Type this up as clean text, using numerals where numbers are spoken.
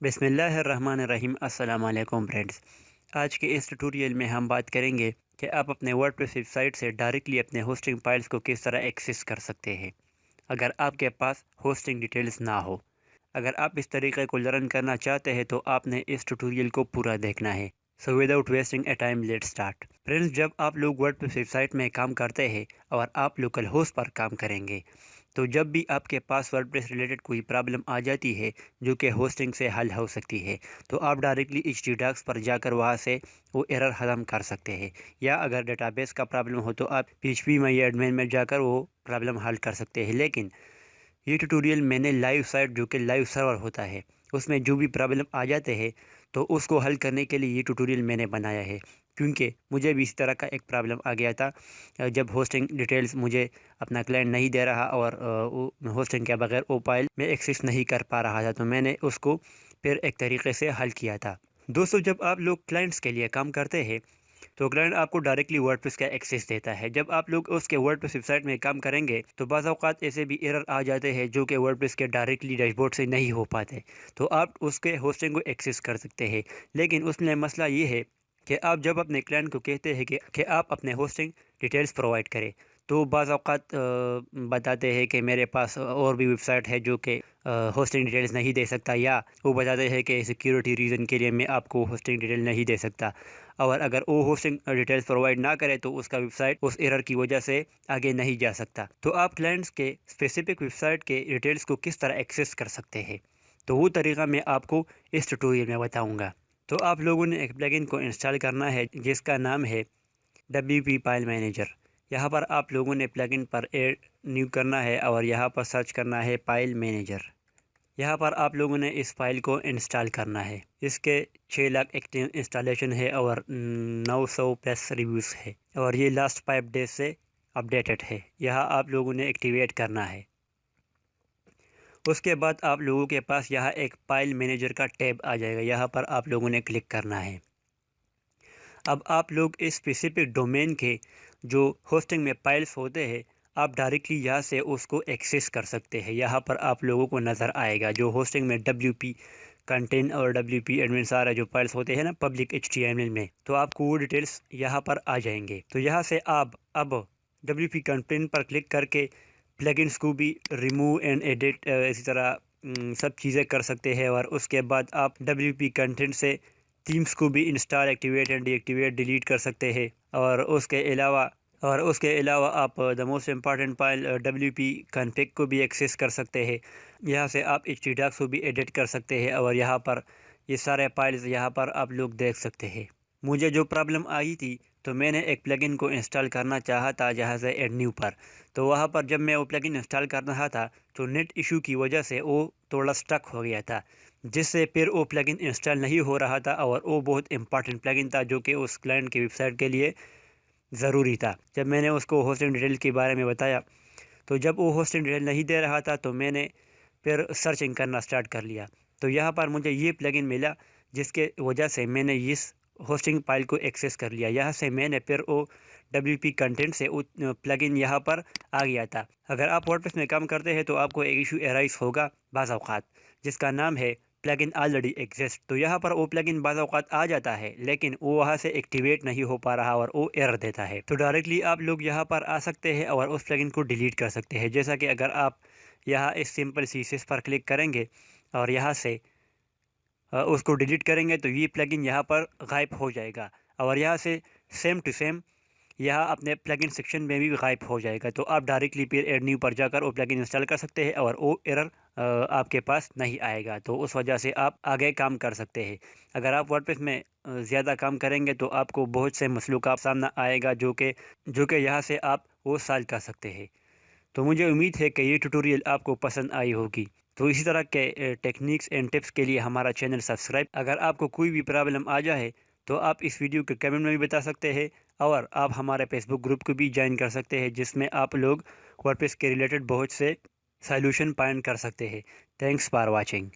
بسم اللہ الرحمن الرحیم۔ السلام علیکم فرینڈز، آج کے اس ٹیوٹوریل میں ہم بات کریں گے کہ آپ اپنے ورڈپریس ویب سائٹ سے ڈائریکٹلی اپنے ہوسٹنگ فائلز کو کس طرح ایکسیس کر سکتے ہیں اگر آپ کے پاس ہوسٹنگ ڈیٹیلز نہ ہو۔ اگر آپ اس طریقے کو لرن کرنا چاہتے ہیں تو آپ نے اس ٹیوٹوریل کو پورا دیکھنا ہے۔ So without wasting a time let start. Friends, جب آپ لوگ ورڈپریس ویب سائٹ میں کام کرتے ہیں اور آپ لوکل ہوسٹ پر کام کریں گے تو جب بھی آپ کے پاس ورڈپریس ریلیٹڈ کوئی پرابلم آ جاتی ہے جو کہ ہوسٹنگ سے حل ہو سکتی ہے تو آپ ڈائریکٹلی HT Docs پر جا کر وہاں سے وہ ایرر ختم کر سکتے ہیں، یا اگر ڈیٹا بیس کا پرابلم ہو تو آپ PHP میں یا ایڈمن میں جا کر وہ پرابلم حل کر سکتے ہیں۔ لیکن یہ ٹیوٹوریل میں نے لائیو سائٹ جو کہ لائیو سرور ہوتا ہے اس میں جو بھی پرابلم آ جاتے ہیں تو اس کو حل کرنے کے لیے یہ ٹیوٹوریل میں نے بنایا ہے، کیونکہ مجھے بھی اس طرح کا ایک پرابلم آ گیا تھا جب ہوسٹنگ ڈیٹیلز مجھے اپنا کلائنٹ نہیں دے رہا اور ہوسٹنگ کے بغیر وہ فائل میں ایکسیس نہیں کر پا رہا تھا، تو میں نے اس کو پھر ایک طریقے سے حل کیا تھا۔ دوستو، جب آپ لوگ کلائنٹس کے لیے کام کرتے ہیں تو کلائنٹ آپ کو ڈائریکٹلی ورڈپریس کا ایکسیس دیتا ہے۔ جب آپ لوگ اس کے ورڈپریس ویب سائٹ میں کام کریں گے تو بعض اوقات ایسے بھی ایرر آ جاتے ہیں جو کہ ورڈپریس کے ڈائریکٹلی ڈیش بورڈ سے نہیں ہو پاتے، تو آپ اس کے ہوسٹنگ کو ایکسیس کر سکتے ہیں۔ لیکن اس میں مسئلہ یہ ہے کہ آپ جب اپنے کلائنٹ کو کہتے ہیں کہ آپ اپنے ہوسٹنگ ڈیٹیلز پرووائڈ کریں تو بعض اوقات بتاتے ہیں کہ میرے پاس اور بھی ویب سائٹ ہے جو کہ ہوسٹنگ ڈیٹیلز نہیں دے سکتا، یا وہ بتاتے ہیں کہ سیکیورٹی ریزن کے لیے میں آپ کو ہوسٹنگ ڈیٹیل نہیں دے سکتا، اور اگر وہ ہوسٹنگ ڈیٹیلز پرووائڈ نہ کرے تو اس کا ویب سائٹ اس ایرر کی وجہ سے آگے نہیں جا سکتا۔ تو آپ کلائنٹس کے اسپیسیفک ویب سائٹ کے ڈیٹیلز کو کس طرح ایکسیس کر سکتے ہیں، تو وہ طریقہ میں آپ کو اس ٹیوٹوریل میں بتاؤں گا۔ تو آپ لوگوں نے ایک پلگن کو انسٹال کرنا ہے جس کا نام ہے WP فائل مینیجر۔ یہاں پر آپ لوگوں نے پلگن پر ایڈ نیو کرنا ہے اور یہاں پر سرچ کرنا ہے فائل مینیجر۔ یہاں پر آپ لوگوں نے اس فائل کو انسٹال کرنا ہے۔ اس کے 6 لاکھ ایکٹیو انسٹالیشن ہے اور 900+ ریویوز ہے، اور یہ لاسٹ 5 days سے اپڈیٹڈ ہے۔ یہاں آپ لوگوں نے ایکٹیویٹ کرنا ہے۔ اس کے بعد آپ لوگوں کے پاس یہاں ایک فائل مینیجر کا ٹیب آ جائے گا، یہاں پر آپ لوگوں نے کلک کرنا ہے۔ اب آپ لوگ اس اسپیسیفک ڈومین کے جو ہوسٹنگ میں فائلز ہوتے ہیں آپ ڈائریکٹلی یہاں سے اس کو ایکسیس کر سکتے ہیں۔ یہاں پر آپ لوگوں کو نظر آئے گا جو ہوسٹنگ میں WP کنٹین اور WP ایڈمن سارا جو فائلز ہوتے ہیں نا پبلک HTML میں، تو آپ کو وہ ڈیٹیلز یہاں پر آ جائیں گے۔ تو یہاں سے آپ اب WP کنٹین پر کلک کر کے پلگنس کو بھی ریموو اینڈ ایڈٹ اسی طرح سب چیزیں کر سکتے ہیں، اور اس کے بعد آپ WP کنٹینٹ سے تھیمز کو بھی install, activate and D activate delete کر سکتے ہیں، اور اس کے علاوہ آپ the most important file WP config کو بھی ایکسیس کر سکتے ہیں۔ یہاں سے آپ HT Docs کو بھی ایڈٹ کر سکتے ہیں، اور یہاں پر یہ سارے فائلز یہاں پر آپ لوگ دیکھ سکتے ہیں۔ مجھے جو پرابلم آئی تھی تو میں نے ایک پلگن کو انسٹال کرنا چاہا تھا جہاں سے ایڈ نیو پر، تو وہاں پر جب میں وہ پلگن انسٹال کر رہا تھا تو نیٹ ایشو کی وجہ سے وہ تھوڑا سٹک ہو گیا تھا، جس سے پھر وہ پلگن انسٹال نہیں ہو رہا تھا، اور وہ بہت امپارٹنٹ پلگن تھا جو کہ اس کلائنٹ کی ویب سائٹ کے لیے ضروری تھا۔ جب میں نے اس کو ہوسٹنگ ڈیٹیل کے بارے میں بتایا تو جب وہ ہوسٹنگ ڈیٹیل نہیں دے رہا تھا تو میں نے پھر سرچنگ کرنا سٹارٹ کر لیا، تو یہاں پر مجھے یہ پلگن ملا جس کے وجہ سے میں نے اس ہوسٹنگ فائل کو ایکسیس کر لیا۔ یہاں سے میں نے پھر وہ WP کنٹینٹ سے پلگن یہاں پر آ گیا تھا۔ اگر آپ ورڈپریس میں کام کرتے ہیں تو آپ کو ایک ایشو ایرائز ہوگا بعض اوقات جس کا نام ہے پلگن آلریڈی ایگزسٹ، تو یہاں پر وہ پلگن بعض اوقات آ جاتا ہے لیکن وہ وہاں سے ایکٹیویٹ نہیں ہو پا رہا اور وہ ایرر دیتا ہے، تو ڈائریکٹلی آپ لوگ یہاں پر آ سکتے ہیں اور اس پلگن کو ڈیلیٹ کر سکتے ہیں۔ جیسا کہ اگر آپ یہاں اس سمپل CSS پر کلک کریں گے اور یہاں سے اس کو ڈیلیٹ کریں گے تو یہ پلگن یہاں پر غائب ہو جائے گا، اور یہاں سے سیم ٹو سیم یہاں اپنے پلگن سیکشن میں بھی غائب ہو جائے گا، تو آپ ڈائریکٹلی پھر ایڈ نیو پر جا کر وہ پلگن انسٹال کر سکتے ہیں اور وہ ایرر آپ کے پاس نہیں آئے گا، تو اس وجہ سے آپ آگے کام کر سکتے ہیں۔ اگر آپ ورڈپریس میں زیادہ کام کریں گے تو آپ کو بہت سے مسئلوں کا سامنا آئے گا جو کہ یہاں سے آپ وہ سالو کر سکتے ہیں۔ تو مجھے امید ہے کہ یہ ٹیوٹوریل آپ کو پسند آئی ہوگی، تو اسی طرح کے ٹیکنیکس اینڈ ٹپس کے لیے ہمارا چینل سبسکرائب۔ اگر آپ کو کوئی بھی پرابلم آ جائے تو آپ اس ویڈیو کے کمنٹ میں بھی بتا سکتے ہیں، اور آپ ہمارے فیس بک گروپ کو بھی جوائن کر سکتے ہیں جس میں آپ لوگ ورڈپریس کے ریلیٹڈ بہت سے سالوشن فائنڈ کر سکتے ہیں۔ Thanks for watching.